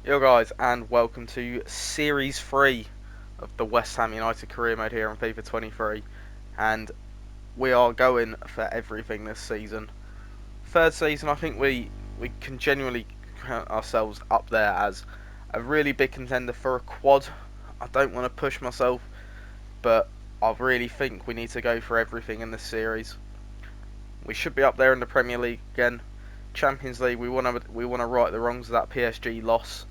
Yo guys, and welcome to Series 3 of the West Ham United career mode here on FIFA 23. And we are going for everything this season. Third season, I think we can genuinely count ourselves up there as a really big contender for a quad. I don't want to push myself, but I really think we need to go for everything in this series. We should be up there in the Premier League again. Champions League, we want to right the wrongs of that PSG loss.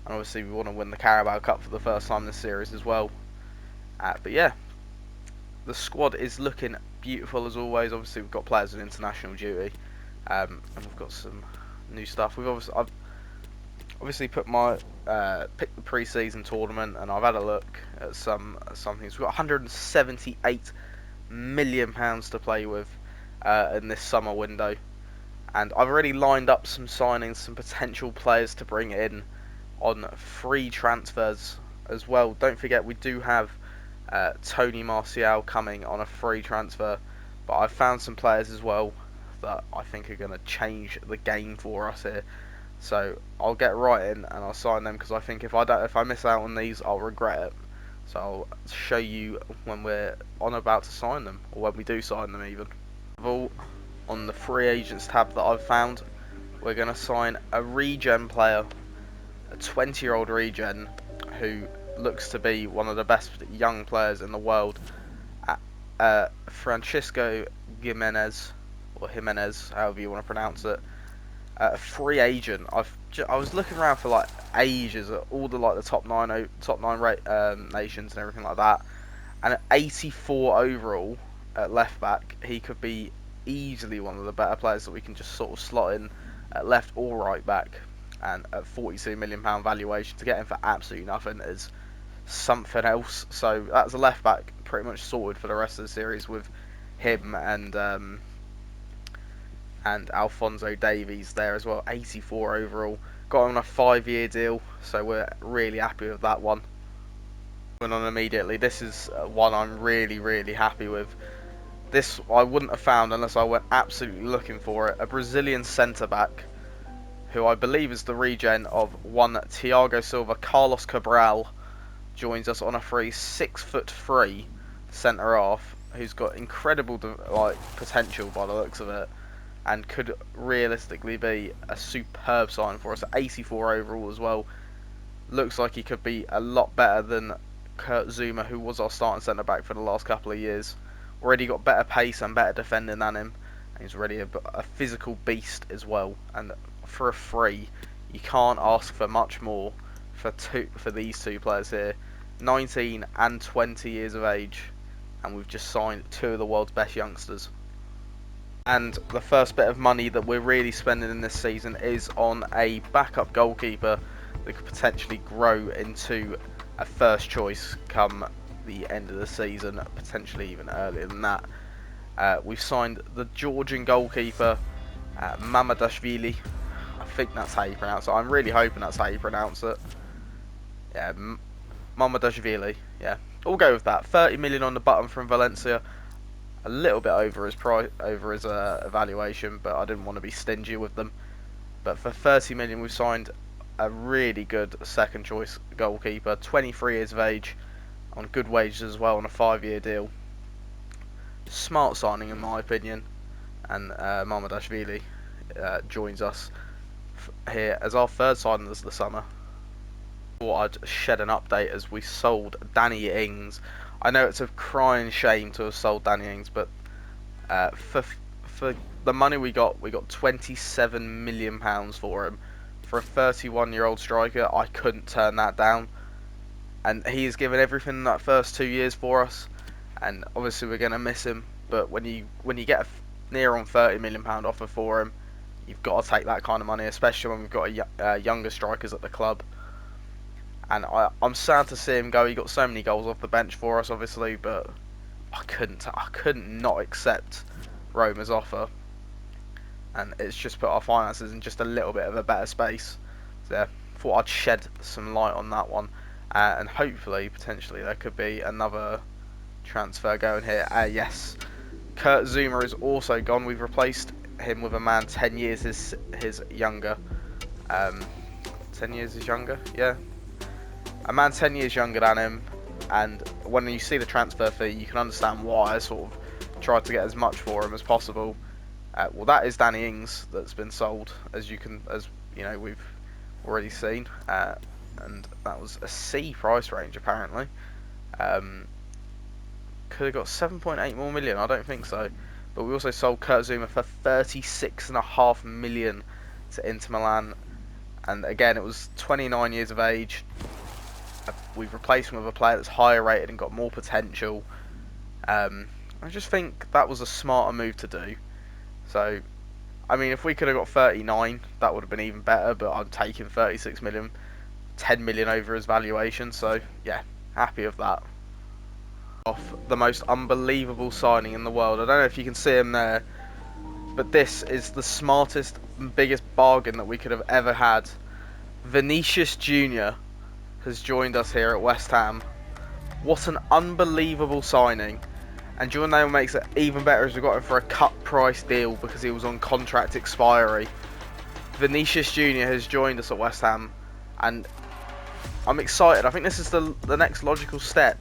And obviously we want to win the Carabao Cup for the first time this series as well. But yeah, the squad is looking beautiful as always. Obviously we've got players in international duty, and we've got some new stuff. I've obviously put my picked the pre-season tournament, and I've had a look at some things. We've got 178 million pounds to play with in this summer window, and I've already lined up some signings, some potential players to bring in on free transfers as well. Don't forget we do have Tony Martial coming on a free transfer, but I've found some players as well that I think are going to change the game for us here. So I'll get right in and I'll sign them, because I think if I miss out on these, I'll regret it. So I'll show you when we're about to sign them, or when we do sign them even. On the free agents tab that I've found, we're going to sign a regen player, a 20-year-old regen who looks to be one of the best young players in the world, Francisco Jimenez, or Jimenez, however you want to pronounce it. A free agent. I was looking around for like ages at all the top nine nations and everything like that, and at 84 overall at left back, he could be easily one of the better players that we can just sort of slot in at left or right back. And at £42 million valuation, to get him for absolutely nothing is something else. So that's a left back pretty much sorted for the rest of the series with him and Alphonso Davies there as well. 84 overall. Got him on a 5-year deal, so we're really happy with that one. Going on immediately. This is one I'm really happy with. This I wouldn't have found unless I went absolutely looking for it. A Brazilian centre back, who I believe is the regen of one Thiago Silva. Carlos Cabral joins us on a free, 6'3" centre half, who's got incredible potential by the looks of it, and could realistically be a superb sign for us. At 84 overall as well, looks like he could be a lot better than Kurt Zouma, who was our starting centre back for the last couple of years. Already got better pace and better defending than him, and he's already a physical beast as well. And for a free, you can't ask for much more for these two players here. 19 and 20 years of age, and we've just signed two of the world's best youngsters. And the first bit of money that we're really spending in this season is on a backup goalkeeper that could potentially grow into a first choice come the end of the season, potentially even earlier than that. We've signed the Georgian goalkeeper, Mamadashvili. I think that's how you pronounce it. I'm really hoping that's how you pronounce it. Yeah, Mamadashvili. Yeah, we'll go with that. 30 million on the button from Valencia. A little bit over his price, over his evaluation, but I didn't want to be stingy with them. But for 30 million, we've signed a really good second choice goalkeeper. 23 years of age, on good wages as well, on a 5-year deal. Smart signing in my opinion, and Mamadashvili joins us here as our third signing of the summer. Thought I'd shed an update as we sold Danny Ings. I know it's a crying shame to have sold Danny Ings, but for the money we got £27 million for him. For a 31-year-old striker, I couldn't turn that down. And he has given everything in that first 2 years for us, and obviously we're going to miss him. But when you get a near on £30 million offer for him, you've got to take that kind of money, especially when we've got younger strikers at the club. And I'm sad to see him go. He got so many goals off the bench for us, obviously, but I couldn't not accept Roma's offer, and it's just put our finances in just a little bit of a better space. So yeah, thought I'd shed some light on that one. And hopefully, potentially, there could be another transfer going here. Yes, Kurt Zouma is also gone. We've replaced him with a man 10 years his younger. 10 years is younger, yeah. A man 10 years younger than him, and when you see the transfer fee, you can understand why I sort of tried to get as much for him as possible. Well, that is Danny Ings that's been sold, as you know, we've already seen, and that was a C price range apparently. Could have got 7.8 more million. I don't think so. But we also sold Kurt Zouma for 36.5 million to Inter Milan, and again, it was 29 years of age. We've replaced him with a player that's higher rated and got more potential. I just think that was a smarter move to do. So, I mean, if we could have got 39, that would have been even better, but I'm taking 36 million, 10 million over his valuation, so yeah, happy with that. Off the most unbelievable signing in the world. I don't know if you can see him there, but this is the smartest and biggest bargain that we could have ever had. Vinicius Jr. has joined us here at West Ham. What an unbelievable signing. And do you know what makes it even better is we got him for a cut price deal because he was on contract expiry. Vinicius Jr. has joined us at West Ham, and I'm excited. I think this is the next logical step.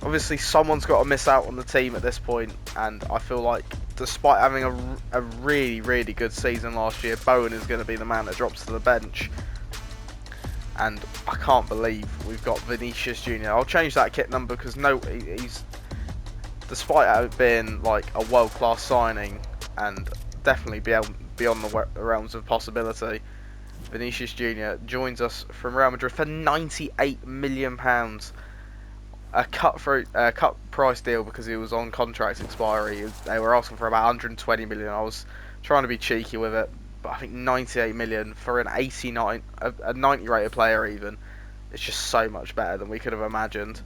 Obviously, someone's got to miss out on the team at this point, and I feel like despite having a really, really good season last year, Bowen is going to be the man that drops to the bench. And I can't believe we've got Vinicius Jr. I'll change that kit number because he's, despite it being like a world-class signing and definitely beyond the realms of possibility, Vinicius Jr. joins us from Real Madrid for £98 million. A cut price deal because he was on contract expiry. They were asking for about 120 million. I was trying to be cheeky with it, but I think 98 million for an 90 rated player even, it's just so much better than we could have imagined.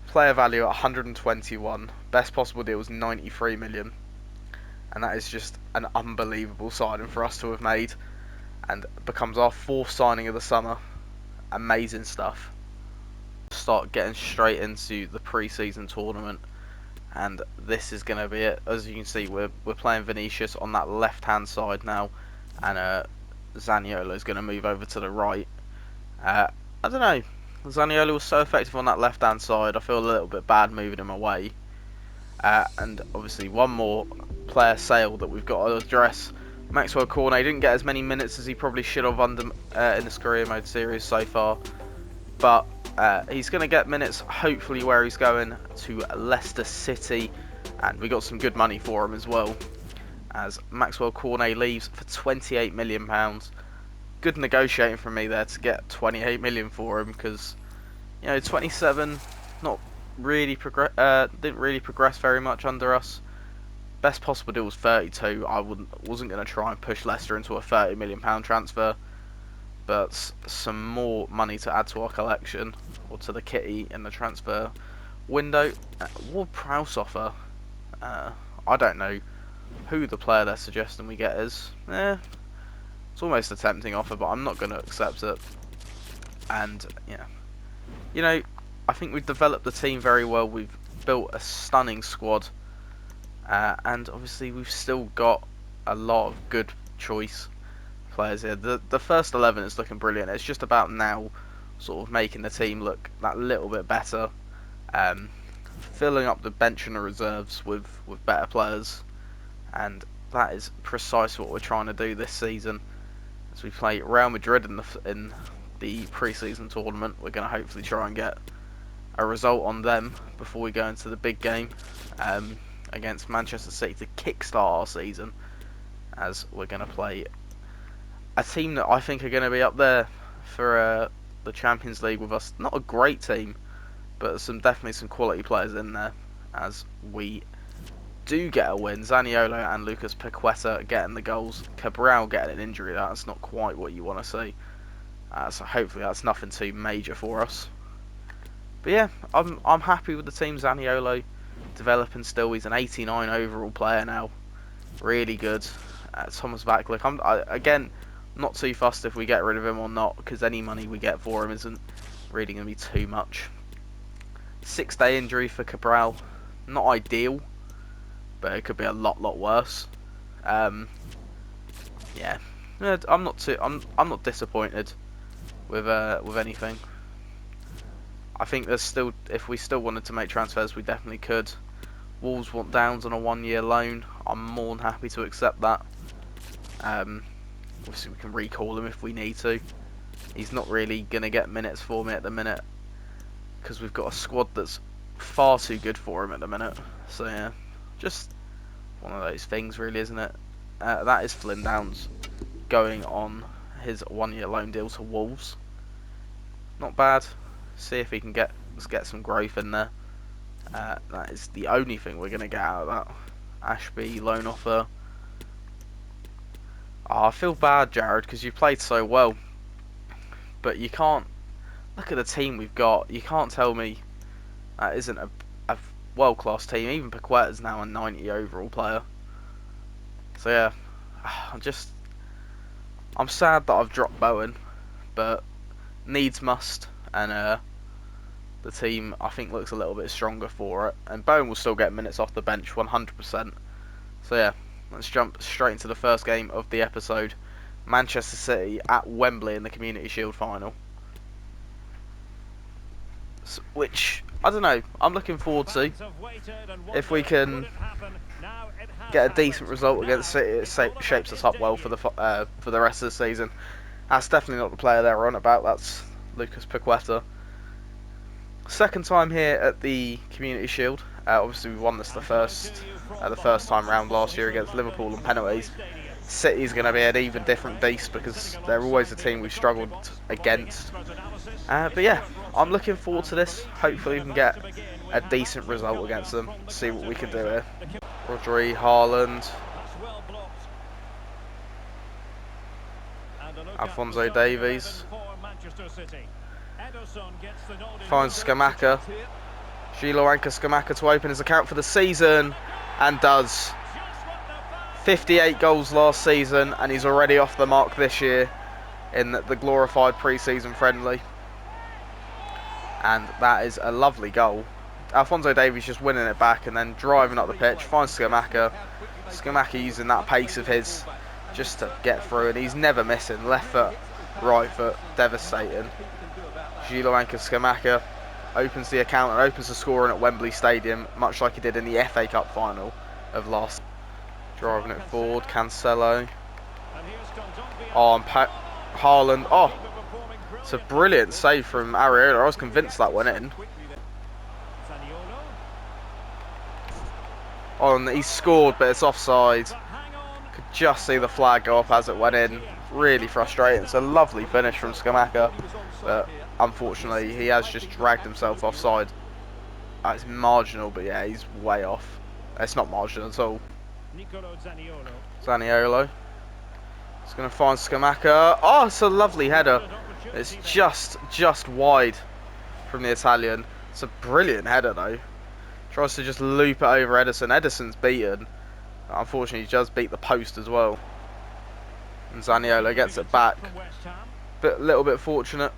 Player value at 121. Best possible deal was 93 million, and that is just an unbelievable signing for us to have made, and becomes our fourth signing of the summer. Amazing stuff. Start getting straight into the pre-season tournament, and this is going to be it. As you can see, we're playing Vinicius on that left hand side now, and Zaniolo is going to move over to the right. I don't know, Zaniolo was so effective on that left hand side, I feel a little bit bad moving him away. And obviously one more player sale that we've got to address. Maxwell Cornet didn't get as many minutes as he probably should have under in the career mode series so far, but he's going to get minutes hopefully where he's going, to Leicester City, and we got some good money for him as well, as Maxwell Cornet leaves for £28 million. Good negotiating from me there to get 28 million for him, because, you know, 27 not really didn't really progress very much under us. Best possible deal was 32. I wasn't going to try and push Leicester into a £30 million transfer, but some more money to add to our collection, or to the kitty in the transfer window. Ward-Prowse offer. I don't know who the player they're suggesting we get is. It's almost a tempting offer, but I'm not going to accept it. And yeah, you know, I think we've developed the team very well. We've built a stunning squad, and obviously we've still got a lot of good choice players here. The first 11 is looking brilliant. It's just about now sort of making the team look that little bit better, filling up the bench and the reserves with better players, and that is precisely what we're trying to do this season. As we play Real Madrid in the pre-season tournament, we're going to hopefully try and get a result on them before we go into the big game against Manchester City to kickstart our season, as we're going to play a team that I think are going to be up there for the Champions League with us. Not a great team, but definitely some quality players in there, as we do get a win. Zaniolo and Lucas Paqueta getting the goals. Cabral getting an injury. That's not quite what you want to see. So hopefully that's nothing too major for us. But yeah, I'm happy with the team. Zaniolo developing still. He's an 89 overall player now. Really good. Thomas Vacklick. Again, not too fussed if we get rid of him or not, because any money we get for him isn't really going to be too much. 6-day injury for Cabral. Not ideal, but it could be a lot worse. Yeah, I'm not disappointed. with anything. I think there's still, if we still wanted to make transfers, we definitely could. Wolves want Downs on a 1-year loan. I'm more than happy to accept that. Obviously we can recall him if we need to. He's not really going to get minutes for me at the minute because we've got a squad that's far too good for him at the minute. So yeah, just one of those things really, isn't it? That is Flynn Downs going on his 1-year loan deal to Wolves. Not bad. See if he can let's get some growth in there. That is the only thing we're going to get out of that. Ashby loan offer. Oh, I feel bad, Jared, because you played so well. But you can't look at the team we've got. You can't tell me that isn't a world-class team. Even Paqueta's now a 90 overall player. So yeah, I'm sad that I've dropped Bowen, but needs must, and the team I think looks a little bit stronger for it. And Bowen will still get minutes off the bench, 100%. So yeah, let's jump straight into the first game of the episode. Manchester City at Wembley in the Community Shield final. Which, I don't know, I'm looking forward to. If we can get a decent result against City, it shapes us up well for the rest of the season. That's definitely not the player they're on about, that's Lucas Paqueta. Second time here at the Community Shield. Obviously we won this the first time round last year against Liverpool on penalties. City's going to be an even different beast because they're always a team we've struggled against. But yeah, I'm looking forward to this. Hopefully we can get a decent result against them. See what we can do here. Rodri, Haaland, Alphonso Davies. Finds Scamacca. Giloranka Scamacca to open his account for the season, and does. 58 goals last season, and he's already off the mark this year in the glorified pre-season friendly. And that is a lovely goal. Alphonso Davies just winning it back and then driving up the pitch, finds Scamacca. Scamacca using that pace of his just to get through, and he's never missing. Left foot, right foot, devastating. Giloranka Scamacca opens the account and opens the scoring at Wembley Stadium, much like he did in the FA Cup final of last. Driving it forward, Cancelo. Oh, and Haaland. Oh, it's a brilliant save from Areola. I was convinced that went in. Oh, and he scored, but it's offside. Could just see the flag go up as it went in. Really frustrating. It's a lovely finish from Scamacca, but unfortunately he has just dragged himself offside. It's marginal, but yeah, he's way off. It's not marginal at all. Zaniolo. It's going to find Scamacca. Oh, it's a lovely header. It's just wide from the Italian. It's a brilliant header though. Tries to just loop it over Ederson. Ederson's beaten. Unfortunately, he does beat the post as well. And Zaniolo gets it back. A little bit fortunate.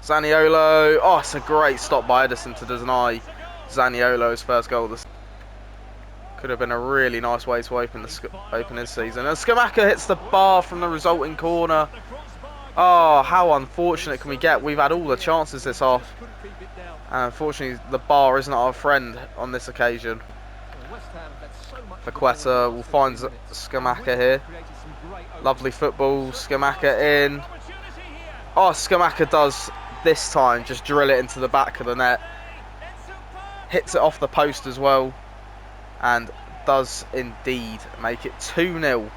Zaniolo. Oh, it's a great stop by Ederson to deny Zaniolo's first goal. Could have been a really nice way to open his season. And Scamacca hits the bar from the resulting corner. Oh, how unfortunate can we get? We've had all the chances this half. And unfortunately, the bar isn't our friend on this occasion. Paqueta will find Scamacca here. Lovely football. Scamacca in. Oh, Scamacca does this time just drill it into the back of the net. Hits it off the post as well. And does indeed make it 2-0.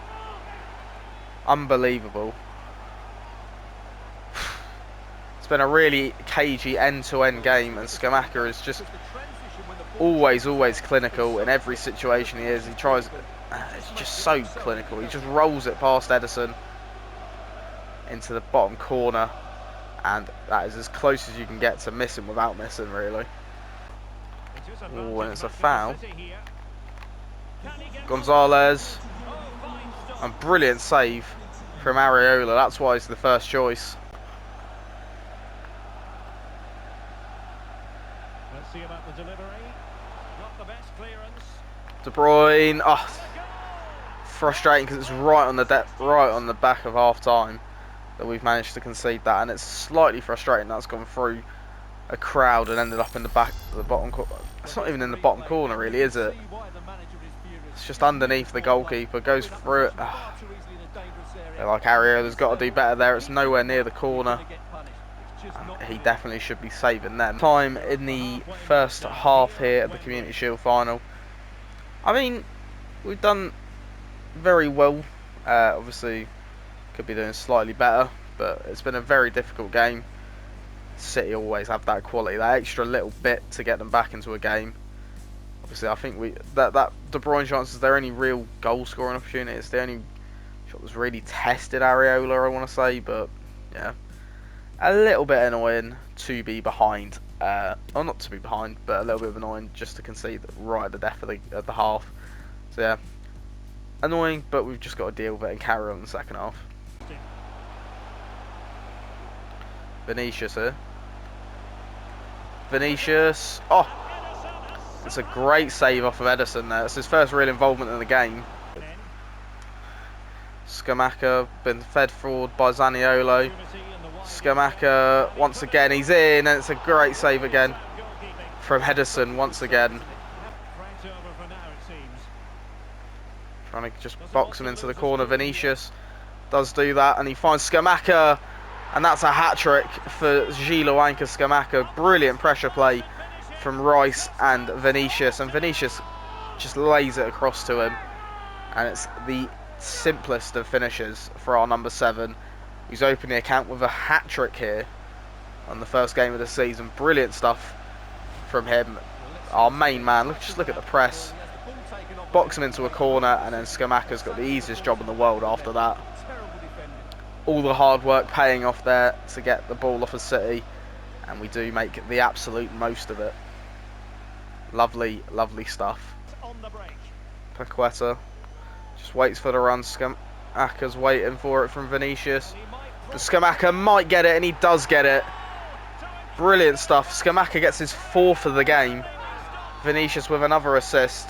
Unbelievable. It's been a really cagey end-to-end game, and Scamacca is just always clinical in every situation he is. He tries, it's just so clinical. He just rolls it past Ederson into the bottom corner, and that is as close as you can get to missing without missing, really. Oh, and it's a foul. Gonzalez. And brilliant save from Areola. That's why he's the first choice. Let's see about the delivery. Not the best clearance. De Bruyne. Oh, frustrating because it's right on the back of half time. that we've managed to concede that, and it's slightly frustrating that's gone through a crowd and ended up in the back, the bottom corner. It's not even in the bottom corner, really, is it? It's just underneath the goalkeeper, goes through it. Like Ariola's got to do better there. It's nowhere near the corner. He definitely should be saving them. Time in the first half here at the Community Shield final. I mean, we've done very well. Obviously, could be doing slightly better, but it's been a very difficult game. City always have that quality, that extra little bit to get them back into a game. Obviously, I think that De Bruyne chance is their only real goal scoring opportunity. It's the only shot that's really tested Areola, I want to say, but yeah, a little bit annoying to be behind. Or not to be behind, but a little bit annoying just to concede right at the death of the half. So yeah, annoying, but we've just got to deal with it and carry on in the second half. Vinicius here. Vinicius. Oh, it's a great save off of Edison there. It's his first real involvement in the game. Scamacca been fed forward by Zaniolo. Scamacca once again, he's in, and it's a great save again from Edison once again. Trying to just box him into the corner. Vinicius does do that, and he finds Scamacca, and that's a hat-trick for Gilo-Anka Scamacca. Brilliant pressure play from Rice and Vinicius, and Vinicius just lays it across to him, and it's the simplest of finishes for our number 7. He's opened the account with a hat-trick here on the first game of the season. Brilliant stuff from him. Our main man, just look at the press. Box him into a corner, and then Scamacca's got the easiest job in the world after that. All the hard work paying off there to get the ball off of City, and we do make the absolute most of it. Lovely, lovely stuff. Paqueta just waits for the run. Scamacca's waiting for it from Vinicius. And Scamacca might get it, and he does get it. Brilliant stuff. Scamacca gets his 4th of the game. Vinicius with another assist.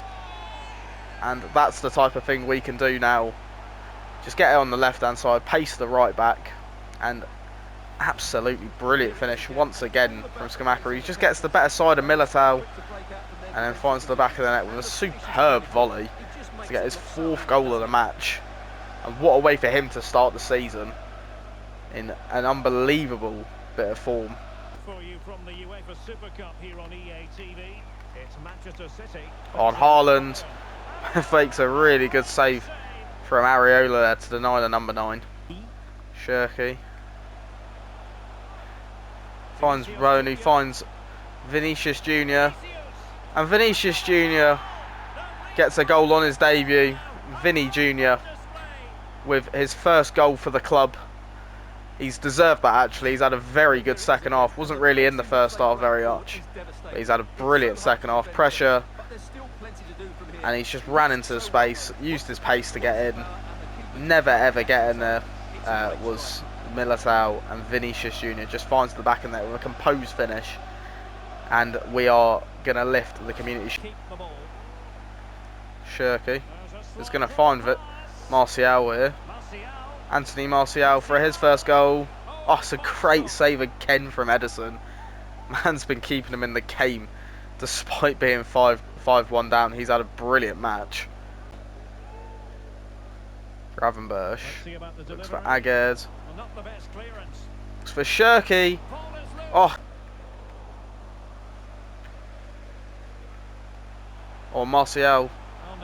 And that's the type of thing we can do now. Just get it on the left-hand side, pace the right back, and absolutely brilliant finish once again from Scamacca. He just gets the better side of Militao, and then finds the back of the net with a superb volley to get his 4th goal of the match. And what a way for him to start the season in an unbelievable bit of form. For you from the UEFA Super Cup here on EA TV, it's Manchester City. On Haaland, fakes a really good save from Areola there to deny the number 9. Shirky finds Roney, finds Vinicius Jr. And Vinicius Jr. gets a goal on his debut. Vinny Jr. with his first goal for the club. He's deserved that, actually. He's had a very good second half. Wasn't really in the first half very much, but he's had a brilliant second half. Pressure, and he's just ran into the space, used his pace to get in. Never ever getting there was Militao, and Vinicius Jr. just finds the back of the net with a composed finish. And we are going to lift the community. Shirky is going to find it. Martial here. Anthony Martial for his first goal. Oh, it's a great save again from Edison. Man's been keeping him in the game despite being 5-1 down. He's had a brilliant match. Gravenberch looks for Aged. Looks for Shirky. Oh. Or Martial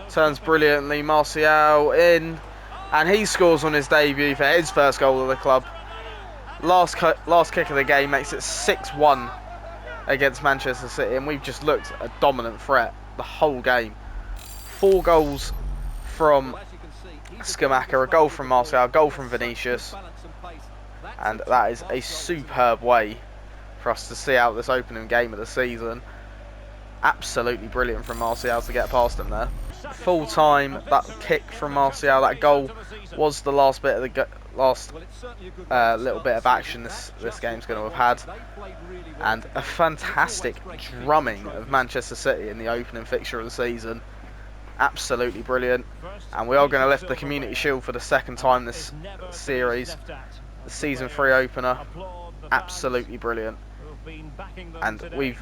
turns brilliantly. Martial in, and he scores on his debut for his first goal of the club. Last kick of the game makes it 6-1 against Manchester City, and we've just looked a dominant threat the whole game. 4 goals from Scamacca, a goal from Martial, a goal from Vinicius, and that is a superb way for us to see out this opening game of the season. Absolutely brilliant from Martial to get past him there. Full time, that kick from Martial, that goal was the last bit of the little bit of action this game's going to have had, and a fantastic drumming of Manchester City in the opening fixture of the season. Absolutely brilliant, and we are going to lift the Community Shield for the second time this series. the season 3 opener, Applaud the fans absolutely brilliant. who've been backing them And today.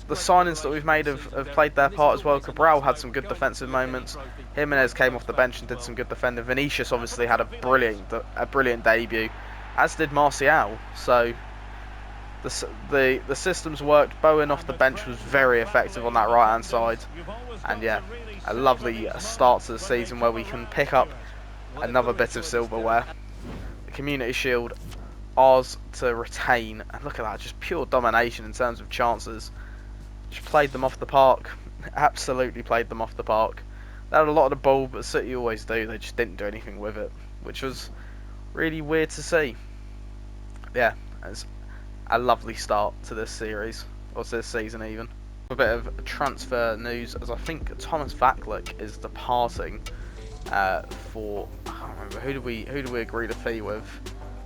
the signings that we've made have played their part as well. Cabral had some good defensive moments. Jimenez came off the bench and did some good defending. Vinicius obviously had a brilliant debut, as did Martial. So the systems worked. Bowen off the bench was very effective on that right hand side, and yeah, a lovely start to the season where we can pick up another bit of silverware. The Community Shield, ours to retain, and look at that, just pure domination in terms of chances. Just played them off the park, absolutely played them off the park. They had a lot of the ball, but City always do. They just didn't do anything with it, which was really weird to see. Yeah, it's a lovely start to this series, or to this season even. A bit of transfer news, as I think Thomas Vaklik is departing for, I can't remember, who did we agree the fee with?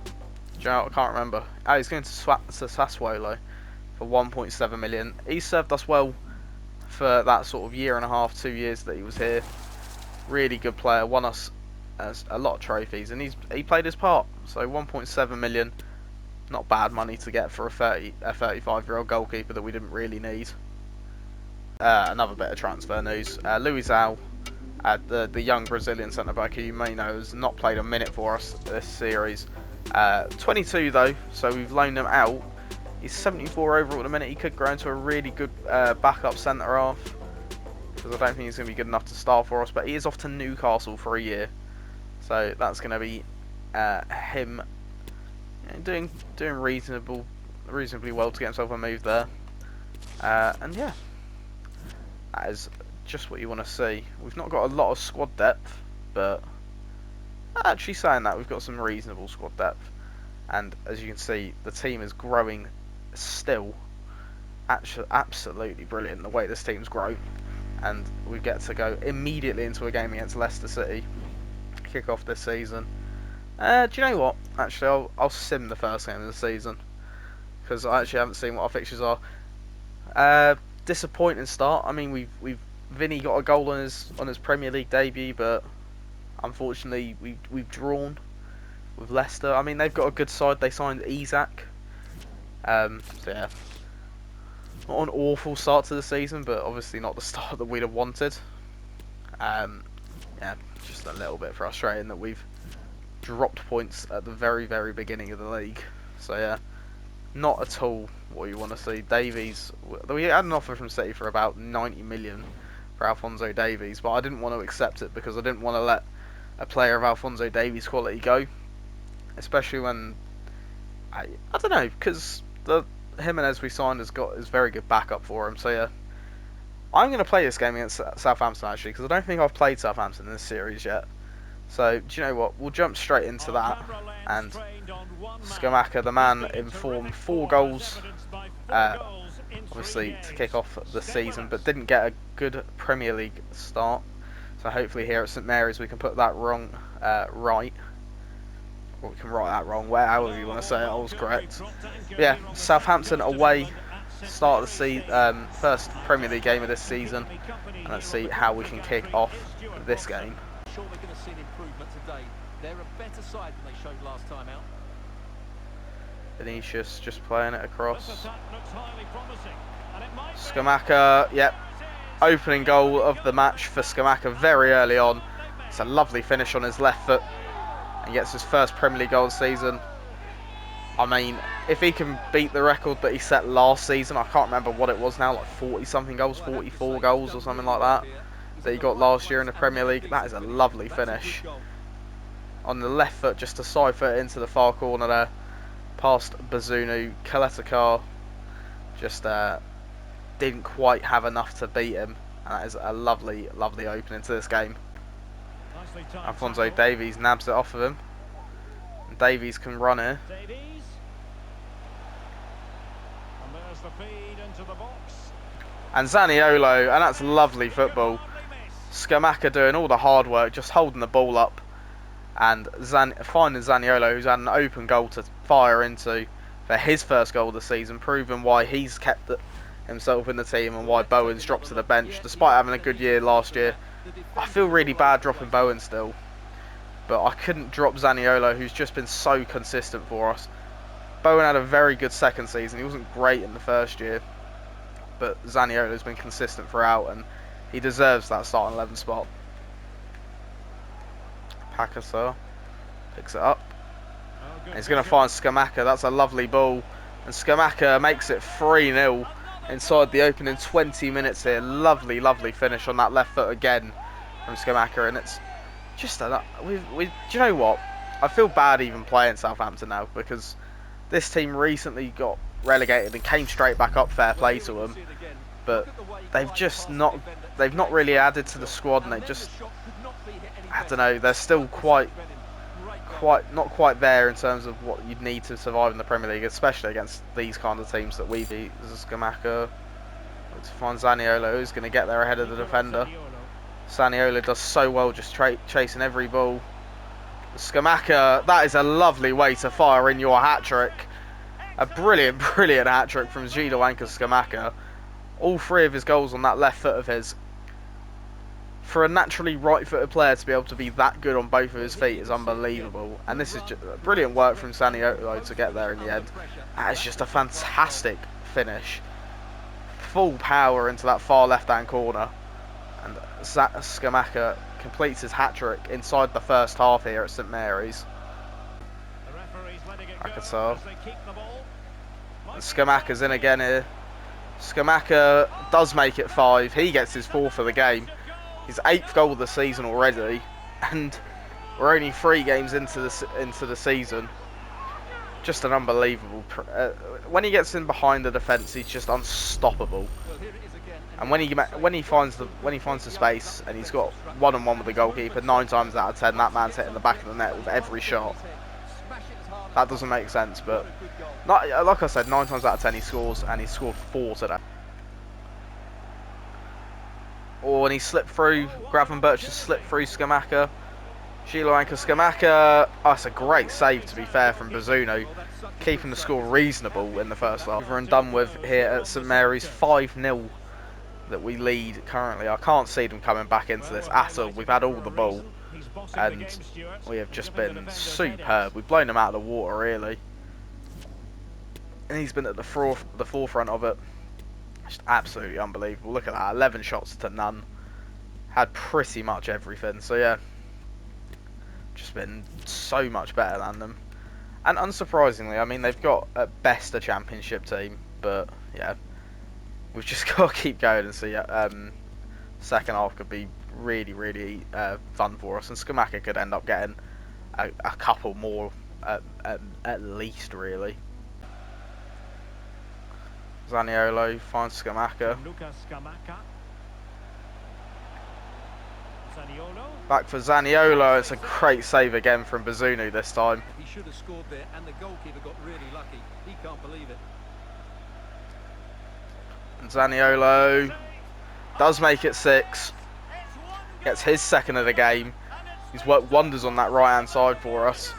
Do you know, I can't remember. Oh, he's going to Sassuolo for 1.7 million. He served us well for that sort of year and a half, 2 years that he was here. Really good player, won us a lot of trophies, and he played his part. So 1.7 million, not bad money to get for a 35-year-old goalkeeper that we didn't really need. Another bit of transfer news: Luizão, the young Brazilian centre back who you may know has not played a minute for us this series. 22 though, so we've loaned him out. He's 74 overall at the minute. He could grow into a really good backup centre half, because I don't think he's going to be good enough to start for us. But he is off to Newcastle for a year, so that's going to be him doing reasonably well to get himself a move there. And yeah, that is just what you want to see. We've not got a lot of squad depth, but actually saying that, we've got some reasonable squad depth. And as you can see, the team is growing still. Actually, absolutely brilliant the way this team's grown. And we get to go immediately into a game against Leicester City, kick off this season. Do you know what? Actually, I'll sim the first game of the season, because I actually haven't seen what our fixtures are. Disappointing start. I mean, Vinny got a goal on his Premier League debut, but unfortunately we've drawn with Leicester. I mean, they've got a good side. They signed Isak. So yeah, not an awful start to the season, but obviously not the start that we'd have wanted. Yeah, just a little bit frustrating that we've dropped points at the very, very beginning of the league. So yeah, not at all what you want to see. Davies, we had an offer from City for about 90 million for Alphonso Davies, but I didn't want to accept it because I didn't want to let a player of Alphonso Davies' quality go, especially when I don't know, because the Jimenez we signed is very good backup for him. So yeah, I'm going to play this game against Southampton actually, because I don't think I've played Southampton in this series yet. So do you know what? We'll jump straight into that. And Scamacca, the man in form, 4 goals, obviously to kick off the season, but didn't get a good Premier League start. So hopefully here at St Mary's we can put that right. Or we can write that wrong, however you want to say it, I was correct. But yeah, Southampton away, start of the first Premier League game of this season. And let's see how we can kick off this game. Sure, we're going to see an improvement today. They're a better side than they showed last time out. Vinicius just playing it across. Scamacca, yep. Opening goal of the match for Scamacca very early on. It's a lovely finish on his left foot. And gets his first Premier League goal of the season. I mean, if he can beat the record that he set last season, I can't remember what it was now, like 40-something goals, 44 goals or something like that he got last year in the Premier League. That is a lovely finish. On the left foot, just a side foot into the far corner there. Past Bazunu. Kaletakar just didn't quite have enough to beat him. And that is a lovely, lovely opening to this game. Alphonso Davies nabs it off of him. And Davies can run here. And Zaniolo, and that's lovely football. Scamacca doing all the hard work, just holding the ball up. And finding Zaniolo, who's had an open goal to fire into for his first goal of the season, proving why he's kept himself in the team and why Bowen's dropped to the bench, despite having a good year last year. I feel really bad dropping Bowen still. but I couldn't drop Zaniolo, who's just been so consistent for us. Bowen had a very good second season. He wasn't great in the first year, but Zaniolo's been consistent throughout, and he deserves that starting 11 spot. Pakasar picks it up. And he's going to find Scamacca. That's a lovely ball. And Scamacca makes it 3-0 inside the opening 20 minutes here. Lovely, lovely finish on that left foot again from Scamacca. And it's just do you know what? I feel bad even playing Southampton now, because this team recently got relegated and came straight back up. Fair play to them, but they've not really added to the squad, and they just, I don't know, they're still not quite there in terms of what you'd need to survive in the Premier League, especially against these kind of teams that we beat. This is Scamacca to find Zaniolo, who's going to get there ahead of the defender. Zaniolo does so well just chasing every ball. Scamacca, that is a lovely way to fire in your hat-trick. A brilliant, brilliant hat-trick from Gino Scamacca. All three of his goals on that left foot of his. For a naturally right-footed player to be able to be that good on both of his feet is unbelievable. And this is just brilliant work from Zaniolo to get there in the end. That is just a fantastic finish. Full power into that far left-hand corner. And Scamacca completes his hat-trick inside the first half here at St Mary's. Akatar. Scamacca's in again here. Scamacca does make it 5. He gets his 4th of the game. His 8th goal of the season already. And we're only 3 games into the season. Just an unbelievable. When he gets in behind the defence, he's just unstoppable. And when he finds the space and he's got one-on-one with the goalkeeper, 9 times out of 10 that man's hitting the back of the net with every shot. That doesn't make sense, but like I said, 9 times out of 10 he scores, and he scored 4 today. Oh, and he slipped through. Gravenberch just slipped through Scamacca. Scamacca. Oh, it's a great save, to be fair, from Bazunu, keeping the score reasonable in the first half. Over and done with here at St Mary's, 5-0 that we lead currently. I can't see them coming back into this at all. We've had all the ball, and we have just been superb. We've blown them out of the water, really. And he's been at the forefront of it. Just absolutely unbelievable. Look at that, 11 shots to none. Had pretty much everything. So yeah, just been so much better than them. And unsurprisingly, I mean, they've got at best a championship team, but yeah, we've just got to keep going and see. Second half could be really, really fun for us, and Scamacca could end up getting a couple more at least, really. Zaniolo finds Scamacca. Back for Zaniolo. It's a great save again from Bazunu this time. He should have scored there, and the goalkeeper got really lucky. He can't believe it. And Zaniolo does make it 6. Gets his 2nd of the game. He's worked wonders on that right-hand side for us.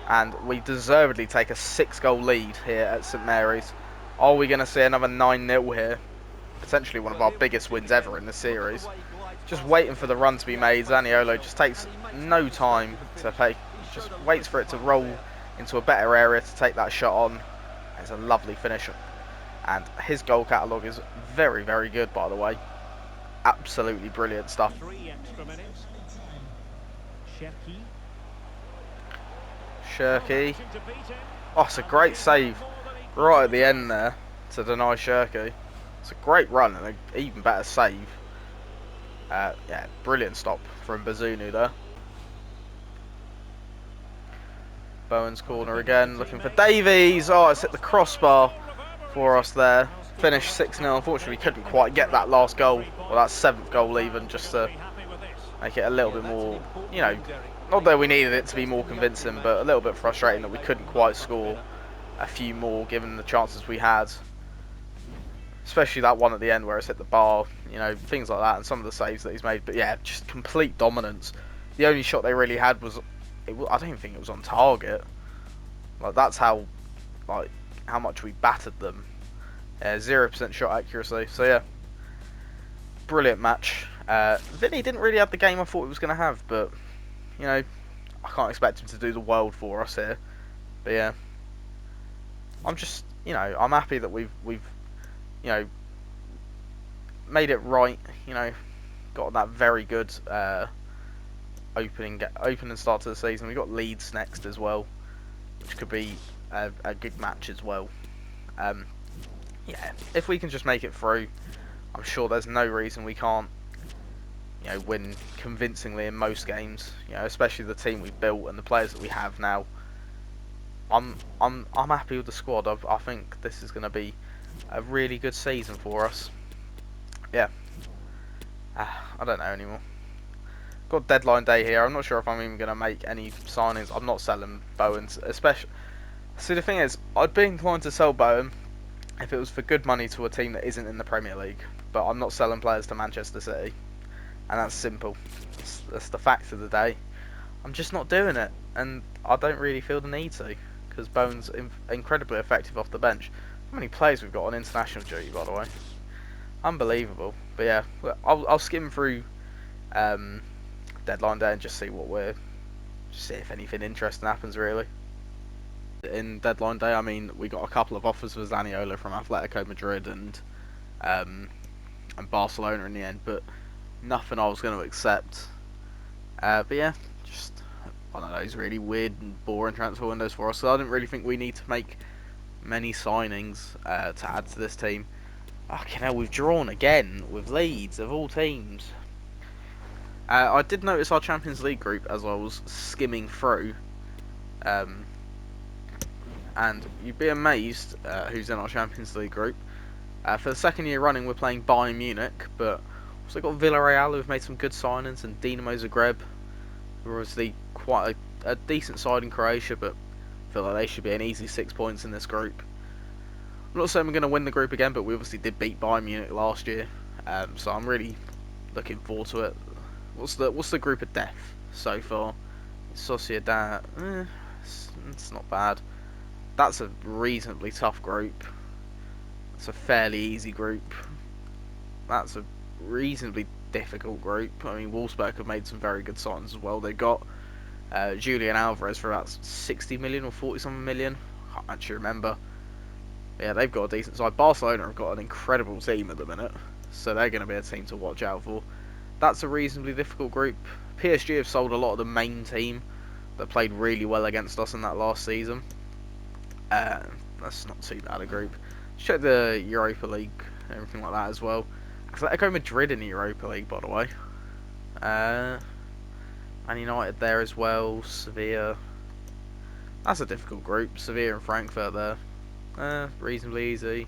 And we deservedly take a 6-goal lead here at St Mary's. Are we going to see another 9-0 here? Potentially one of our biggest wins ever in the series. Just waiting for the run to be made. Zaniolo just takes no time to take. Just waits for it to roll into a better area to take that shot on. It's a lovely finish. And his goal catalogue is very, very good, by the way. Absolutely brilliant stuff. 3 extra minutes. Shirky. Oh, it's a great save right at the end there to deny Shirky. It's a great run and an even better save. Yeah, brilliant stop from Bazunu there. Bowen's corner again, looking for Davies. Oh, it's hit the crossbar for us there. Finished 6-0. Unfortunately, we couldn't quite get that last goal, or that 7th goal even, just to make it a little bit more, you know, not that we needed it to be more convincing, but a little bit frustrating that we couldn't quite score a few more given the chances we had. Especially that one at the end where it's hit the bar, you know, things like that, and some of the saves that he's made. But yeah, just complete dominance. The only shot they really had was, I don't even think it was on target. Like, that's how much we battered them. 0% shot accuracy. So yeah, brilliant match. Vinny didn't really have the game I thought he was going to have, but you know, I can't expect him to do the world for us here. But yeah, I'm just, I'm happy that we've you know made it right. Got that very good opening start to the season. We got Leeds next as well, which could be a good match as well. Um, yeah, if we can just make it through, I'm sure there's no reason we can't, win convincingly in most games. Especially the team we've built and the players that we have now. I'm happy with the squad. I think this is going to be a really good season for us. Yeah, I don't know anymore. Got deadline day here. I'm not sure if I'm even going to make any signings. I'm not selling Bowens, especially. See, the thing is, I'd be inclined to sell Bowen if it was for good money to a team that isn't in the Premier League. But I'm not selling players to Manchester City, and that's simple. That's the fact of the day. I'm just not doing it, and I don't really feel the need to, because Bowen's incredibly effective off the bench. How many players we've got on international duty, by the way? Unbelievable. But yeah, I'll skim through deadline day and just see see if anything interesting happens really. In deadline day, I mean, we got a couple of offers for Zaniolo from Atletico Madrid um, and Barcelona in the end, but nothing I was going to accept. But yeah, just one of those really weird and boring transfer windows for us. So I didn't really think we need to make many signings to add to this team. Fucking hell, we've drawn again with Leeds of all teams. I did notice our Champions League group as I was skimming through. And you'd be amazed who's in our Champions League group. For the second year running, we're playing Bayern Munich, but also got Villarreal, who've made some good signings, and Dinamo Zagreb, who are obviously quite a decent side in Croatia, but I feel like they should be an easy 6 points in this group. I'm not saying we're going to win the group again, but we obviously did beat Bayern Munich last year, so I'm really looking forward to it. What's the group of death so far? Sociedad, it's not bad. That's a reasonably tough group. It's a fairly easy group. That's a reasonably difficult group. I mean, Wolfsburg have made some very good signings as well. They got Julian Alvarez for about 60 million or 40 something million. Can't actually remember. But yeah, they've got a decent side. Barcelona have got an incredible team at the minute, so they're going to be a team to watch out for. That's a reasonably difficult group. PSG have sold a lot of the main team that played really well against us in that last season. That's not too bad a group. Check the Europa League, everything like that as well. Atletico Madrid in the Europa League, by the way. Man United there as well. Sevilla. That's a difficult group. Sevilla and Frankfurt there. Reasonably easy.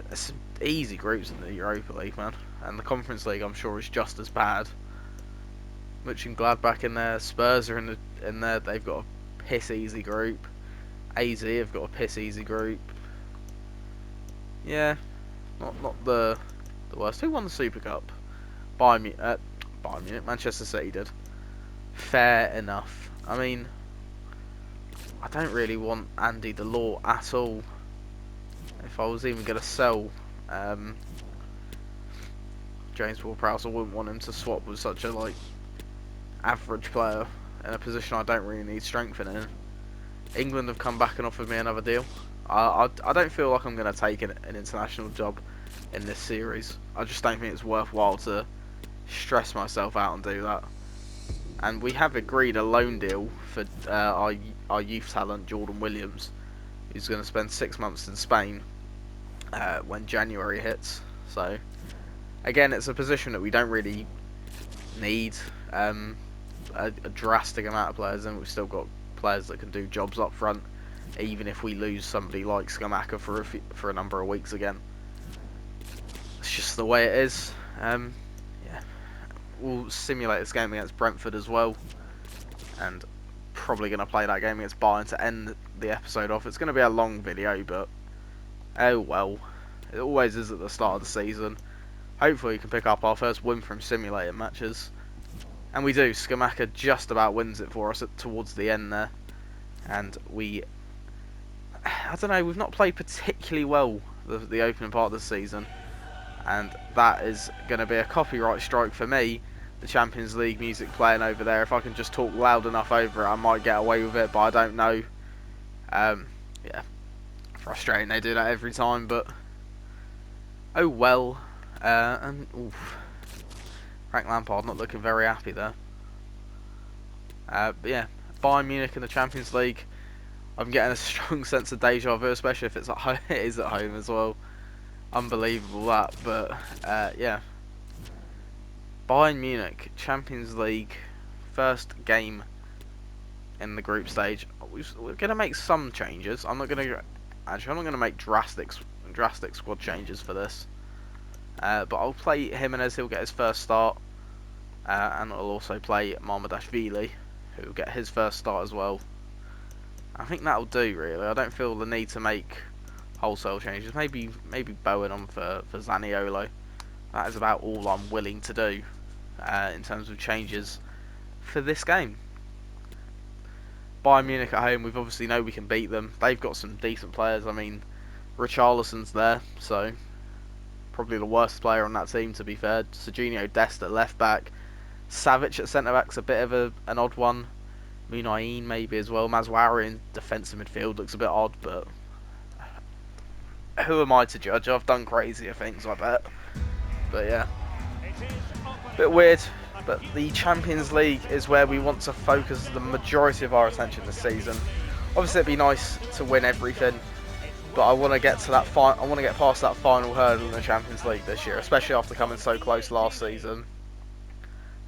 There's some easy groups in the Europa League, man. And the Conference League, I'm sure, is just as bad. Mönchengladbach in there. Spurs are in there. They've got a piss easy group. AZ have got a piss easy group. Yeah, not the worst. Who won the Super Cup? Bayern Munich. Manchester City did. Fair enough. I mean, I don't really want Andy Delort at all. If I was even going to sell James Ward-Prowse, I wouldn't want him to swap with such a average player in a position I don't really need strengthening. England have come back and offered me another deal. I don't feel like I'm going to take an international job in this series. I just don't think it's worthwhile to stress myself out and do that. And we have agreed a loan deal for our youth talent, Jordan Williams, who's going to spend 6 months in Spain when January hits. So, again, it's a position that we don't really need a drastic amount of players in. We've still got players that can do jobs up front, even if we lose somebody like Skamaka for a number of weeks again. It's just the way it is. Yeah, we'll simulate this game against Brentford as well, and probably going to play that game against Bayern to end the episode off. It's going to be a long video, but oh well. It always is at the start of the season. Hopefully we can pick up our first win from simulated matches. And we do. Skamaka just about wins it for us towards the end there. And I don't know, we've not played particularly well the opening part of the season. And that is going to be a copyright strike for me. the Champions League music playing over there. If I can just talk loud enough over it, I might get away with it, but I don't know. Yeah, frustrating they do that every time, but oh well. And oof, Frank Lampard not looking very happy there. But yeah, Bayern Munich in the Champions League. I'm getting a strong sense of deja vu, especially if it's at home. It is at home as well. Unbelievable that, but yeah. Bayern Munich, Champions League, first game in the group stage. We're going to make some changes. I'm not going to make drastic squad changes for this. But I'll play Jimenez, he'll get his first start. And I'll also play Marmadashvili, who will get his first start as well. I think that'll do, really. I don't feel the need to make wholesale changes. Maybe Bowen on for Zaniolo. That is about all I'm willing to do in terms of changes for this game. Bayern Munich at home, we've obviously know we can beat them. They've got some decent players. I mean, Richarlison's there, so probably the worst player on that team, to be fair. Serginho Dest at left back. Savic at centre back's a bit of an odd one. Munayin maybe as well. Mazwari in defensive midfield looks a bit odd, but who am I to judge? I've done crazier things, I bet. But yeah, bit weird. But the Champions League is where we want to focus the majority of our attention this season. Obviously, it'd be nice to win everything, but I want to get to that. I want to get past that final hurdle in the Champions League this year, especially after coming so close last season.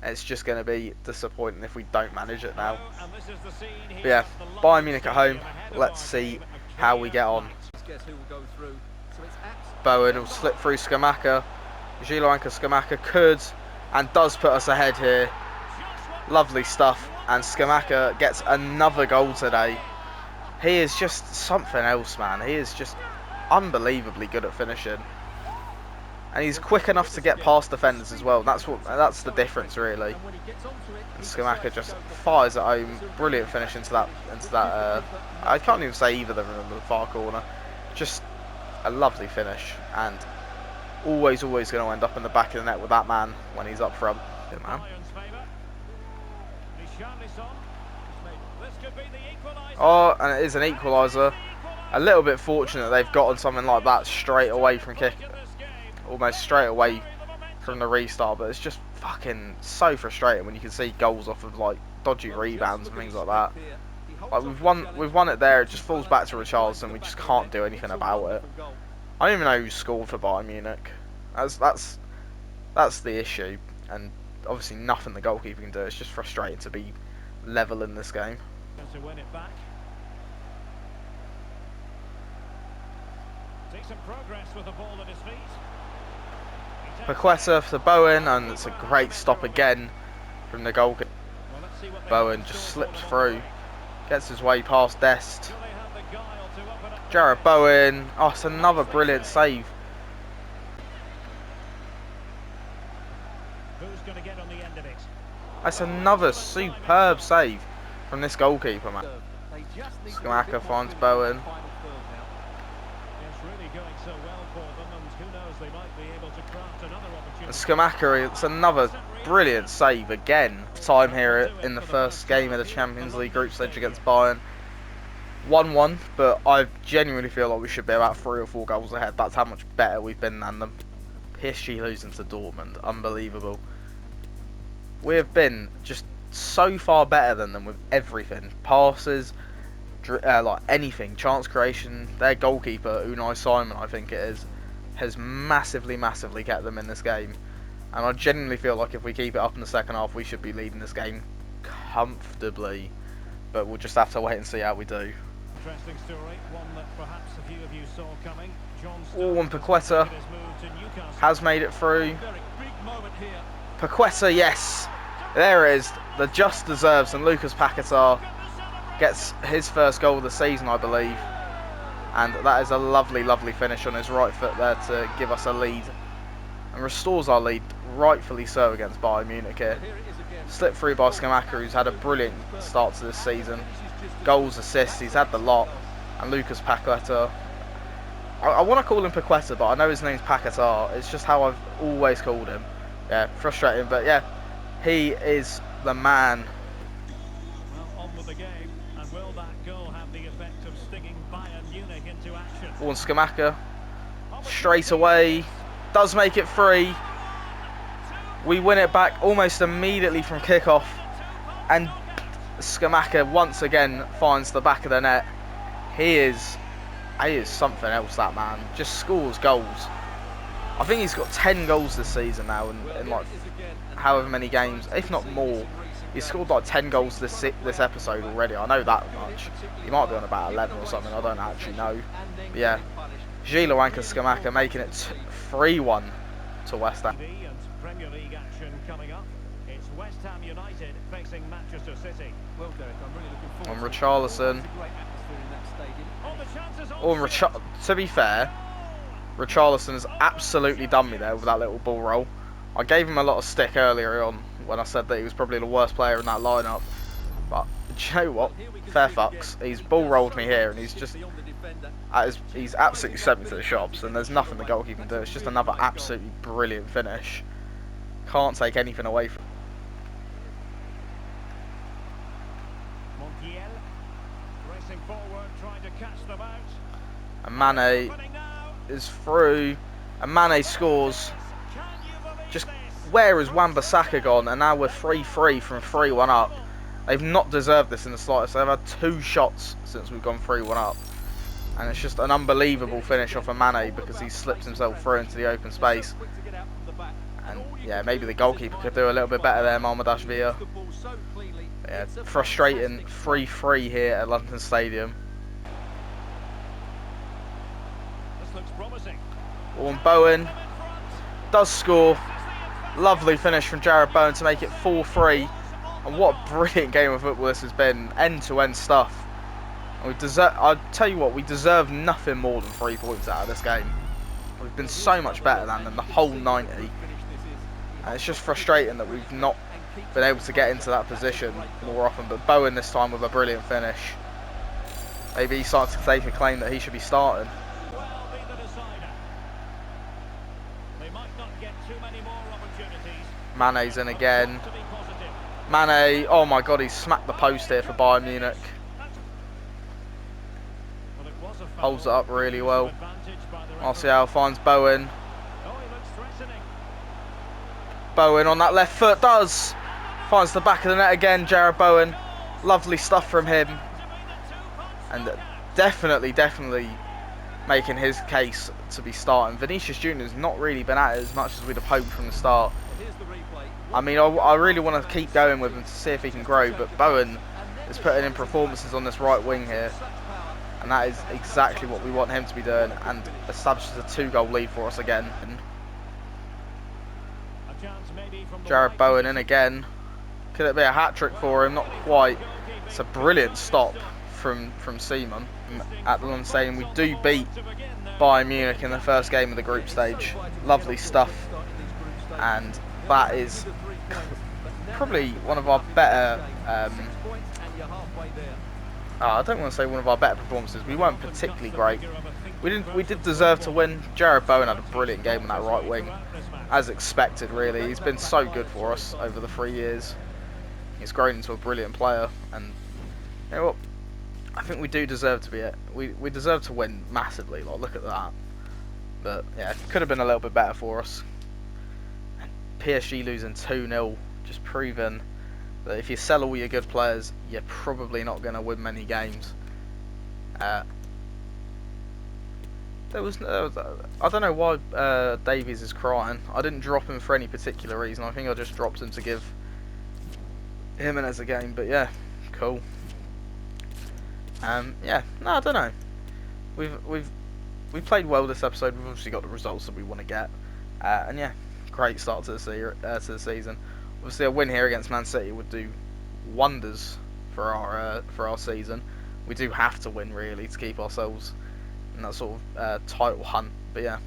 It's just going to be disappointing if we don't manage it now. But yeah, Bayern Munich at home. Let's see how we get on. Bowen will slip through Scamacca. Zielonka Scamacca could and does put us ahead here. Lovely stuff. And Scamacca gets another goal today. He is just something else, man. He is just unbelievably good at finishing. And he's quick enough to get past defenders as well. That's the difference, really. And Scamacca just fires it home. Brilliant finish into that. I can't even say either of them in the far corner. Just a lovely finish, and always going to end up in the back of the net with that man when he's up front. Good man. Oh, and it is an equaliser. A little bit fortunate they've gotten something like that straight away from kick. Almost straight away from the restart, but it's just fucking so frustrating when you can see goals off of like dodgy rebounds and things like that. Like we've won it there. It just falls back to Richarlison. We just can't do anything about it. I don't even know who scored for Bayern Munich. That's the issue, and obviously nothing the goalkeeper can do. It's just frustrating to be level in this game. To win it back. Decent progress with the ball at his feet. Paqueta for Bowen, and it's a great stop again from the goalkeeper. Bowen just slips through, gets his way past Dest. Jarrod Bowen, oh, it's another brilliant save. Who's going to get on the end of it? That's another superb save from this goalkeeper, man. Scamacca finds Bowen. It's really going so well for them, and who knows, they might be able to craft another opportunity. And Scamacca, it's another brilliant save again. Time here in the first game of the Champions League group stage against Bayern. 1-1, but I genuinely feel like we should be about 3 or 4 goals ahead. That's how much better we've been than them. PSG losing to Dortmund, unbelievable. We have been just so far better than them with everything. Passes, like anything, chance creation. Their goalkeeper, Unai Simon, I think it is, has massively kept them in this game. And I genuinely feel like if we keep it up in the second half, we should be leading this game comfortably. But we'll just have to wait and see how we do. Interesting story, one that perhaps a few of you saw coming. Oh, and Paqueta has made it through. Paqueta, yes. There it is. The just deserves, and Lucas Paqueta gets his first goal of the season, I believe. And that is a lovely finish on his right foot there to give us a lead. And restores our lead, rightfully so, against Bayern Munich here. Slipped through by Scamacca, who's had a brilliant start to this season. Goals, assists, he's had the lot. And Lucas Paqueta. I want to call him Paqueta, but I know his name's Paqueta. It's just how I've always called him. Yeah, frustrating, but yeah. He is the man. Well, on with the game, and will that goal have the effect of stinging Bayern Munich into action? Warren Skamaka straight Opportunity away is does make it free. We win it back almost immediately from kickoff, and Skamaka once again finds the back of the net. He is something else, that man. Just scores goals. I think he's got 10 goals this season now in like however many games, if not more. He's scored like 10 goals this episode already. I know that much. He might be on about 11 or something. I don't actually know. But yeah, Gila Skamaka making it 3-1 to West Ham. TV and Premier League action coming up. It's West Ham United facing Manchester City. Well, Derek, I'm really looking forward On to it. Richarlison. It's a great atmosphere in that stadium. Oh, the chances Oh, to be fair, Richarlison has absolutely done me there with that little ball roll. I gave him a lot of stick earlier on when I said that he was probably the worst player in that lineup. But do you know what? Fair fucks. He's ball rolled me here, and he's just he's absolutely sent me to the shops, and there's nothing the goalkeeper can do. It's just another absolutely brilliant finish. Can't take anything away from. Montiel racing forward, trying to catch them out. And Mane is through, and Mane scores. Just where has Wan-Bissaka gone? And now we're 3-3 from 3-1 up. They've not deserved this in the slightest. They've had 2 shots since we've gone 3-1 up. And it's just an unbelievable finish off of Mane because he slips himself through into the open space. And yeah, maybe the goalkeeper could do a little bit better there, Malmadashvili. Yeah, frustrating 3-3 here at London Stadium. This looks promising. Warren Bowen does score. Lovely finish from Jarrod Bowen to make it 4-3. And what a brilliant game of football this has been. End-to-end stuff. And I'll tell you what, we deserve nothing more than 3 points out of this game. We've been so much better than them the whole 90. And it's just frustrating that we've not been able to get into that position more often. But Bowen this time with a brilliant finish. Maybe he's starting to take a claim that he should be starting. Well, be the decider. They might not get too many more opportunities. Mane's in again. To be positive. Mane, oh my god, he's smacked the post here for Bayern Munich. Well, it was a foul. Holds it up really well. Advantage by the referee. Martial finds Bowen. Oh, he looks threatening. Bowen on that left foot does. Finds the back of the net again, Jarrod Bowen. Lovely stuff from him. And definitely making his case to be starting. Vinicius Junior's not really been at it as much as we'd have hoped from the start. I mean, I really want to keep going with him to see if he can grow, but Bowen is putting in performances on this right wing here. And that is exactly what we want him to be doing, and establishes a 2-goal lead for us again. A chance maybe from the Jarrod right Bowen in position. again. Could it be a hat-trick for him? Not quite. It's a brilliant stop from Seaman at the London Stadium. We do beat Bayern Munich in the first game of the group stage. Lovely stuff. And that is probably one of our better... I don't want to say one of our better performances. We weren't particularly great. We did deserve to win. Jarrod Bowen had a brilliant game on that right wing, as expected. Really, he's been so good for us over the 3 years. He's grown into a brilliant player, and you know what? I think we do deserve to be it. We deserve to win massively. Like, look at that. But yeah, it could have been a little bit better for us. And PSG losing 2-0, just proving that if you sell all your good players, you're probably not going to win many games. I don't know why Davies is crying. I didn't drop him for any particular reason. I think I just dropped him to give Jimenez a game. But yeah, cool. Yeah, no, I don't know. We've played well this episode. We've obviously got the results that we want to get. And yeah, great start to the season. Obviously, a win here against Man City would do wonders for our season. We do have to win really to keep ourselves in that sort of title hunt. But yeah,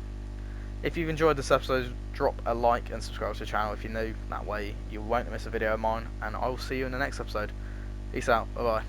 if you've enjoyed this episode, drop a like and subscribe to the channel if you're new. That way you won't miss a video of mine, and I will see you in the next episode. Peace out. Bye bye.